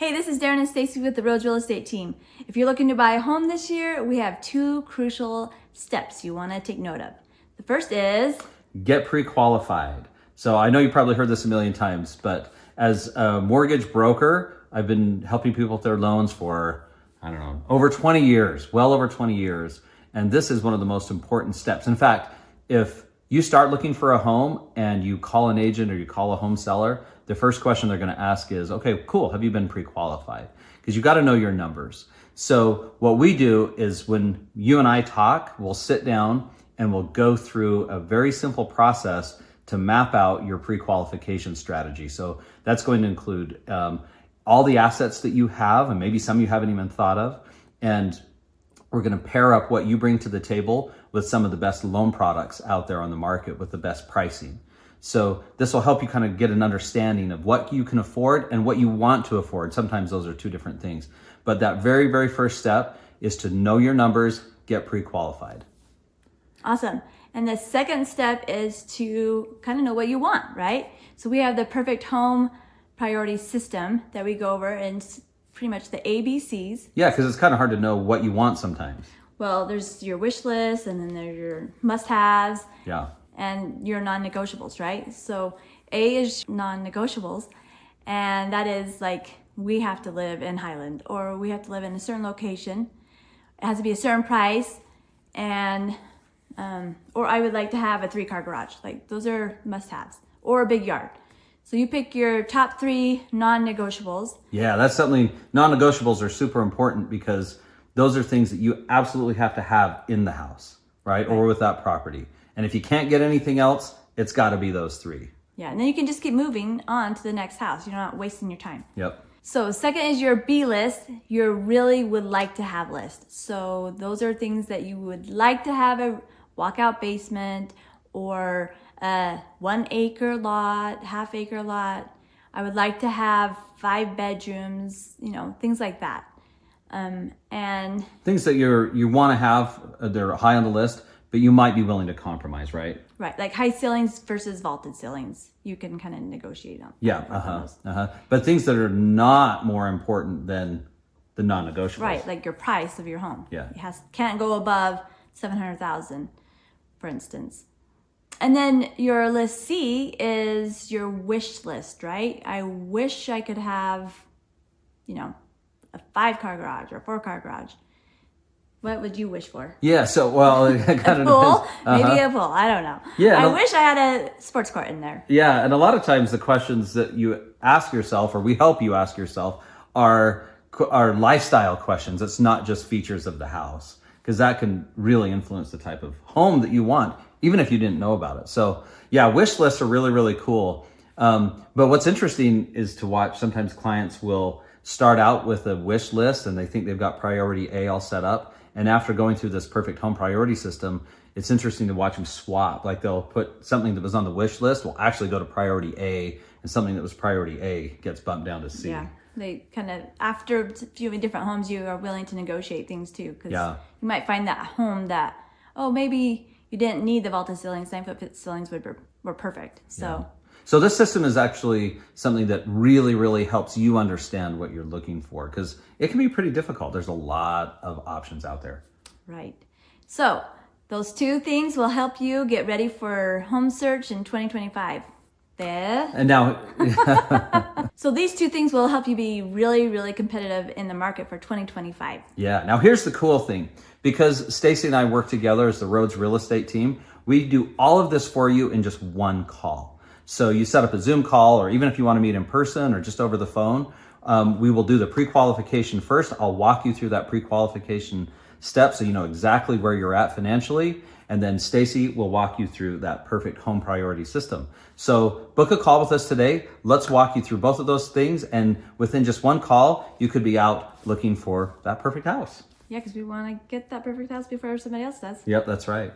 Hey, this is Darin and Stacie with the Rhodes Real Estate Team. If you're looking to buy a home this year, we have two crucial steps you want to take note of. The first is get pre-qualified. So I know you probably heard this a million times, but as a mortgage broker, I've been helping people with their loans for, over 20 years, well over 20 years. And this is one of the most important steps. In fact, if you start looking for a home and you call an agent or you call a home seller, the first question they're going to ask is, okay, cool, have you been pre-qualified? Because you got to know your numbers. So what we do is when you and I talk, we'll sit down and we'll go through a very simple process to map out your pre-qualification strategy. So that's going to include all the assets that you have, and maybe some you haven't even thought of. And we're going to pair up what you bring to the table with some of the best loan products out there on the market with the best pricing. So this will help you kind of get an understanding of what you can afford and what you want to afford. Sometimes those are two different things. But that very, very first step is to know your numbers, get pre-qualified. awesome. And the second step is to kind of know what you want, right? So we have the perfect home priority system that we go over, and it's pretty much the ABCs. Yeah, because it's kind of hard to know what you want sometimes. Well, there's your wish list, and then there's your must-haves. Yeah. And your non-negotiables, right? So A is non-negotiables, and that is like we have to live in Highland, or we have to live in a certain location. It has to be a certain price, and or I would like to have a 3-car garage. Like those are must-haves, or a big yard. So you pick your top 3 non-negotiables. Yeah, that's something. Non-negotiables are super important because those are things that you absolutely have to have in the house, right? Or with that property. And if you can't get anything else, it's got to be those 3. Yeah, and then you can just keep moving on to the next house. You're not wasting your time. Yep. So second is your B list, your really would like to have list. So those are things that you would like to have: a walkout basement, or a 1-acre lot, half-acre lot. I would like to have 5 bedrooms, things like that. And things that you want to have, they're high on the list, but you might be willing to compromise, right? Right, like high ceilings versus vaulted ceilings. You can kind of negotiate on. Yeah, But things that are not more important than the non-negotiables. Right, like your price of your home. Yeah. It can't go above $700,000, for instance. And then your list C is your wish list, right? I wish I could have, a 5-car garage or a 4-car garage. What would you wish for? Yeah, so, well, it kind of pool? Maybe a pool. I don't know. Yeah, I wish I had a sports court in there. Yeah, and a lot of times the questions that you ask yourself, or we help you ask yourself, are lifestyle questions. It's not just features of the house, because that can really influence the type of home that you want, even if you didn't know about it. So, yeah, wish lists are really, really cool. But what's interesting is to watch. Sometimes clients will start out with a wish list, and they think they've got priority A all set up. And after going through this perfect home priority system, it's interesting to watch them swap. Like they'll put something that was on the wish list will actually go to priority A, and something that was priority A gets bumped down to C. Yeah, they kind of, after viewing different homes, you are willing to negotiate things too. Because you might find that home that, maybe you didn't need the vaulted ceilings, 9-foot ceilings were perfect. So. So this system is actually something that really, really helps you understand what you're looking for, because it can be pretty difficult. There's a lot of options out there. Right. So those 2 things will help you get ready for home search in 2025. There. And now, so these 2 things will help you be really, really competitive in the market for 2025. Yeah. Now here's the cool thing. Because Stacie and I work together as the Rhodes Real Estate Team, we do all of this for you in just one call. So you set up a Zoom call, or even if you want to meet in person or just over the phone, we will do the pre-qualification first. I'll walk you through that pre-qualification step so you know exactly where you're at financially. And then Stacie will walk you through that perfect home priority system. So book a call with us today. Let's walk you through both of those things. And within just one call, you could be out looking for that perfect house. Yeah, because we want to get that perfect house before somebody else does. Yep, that's right.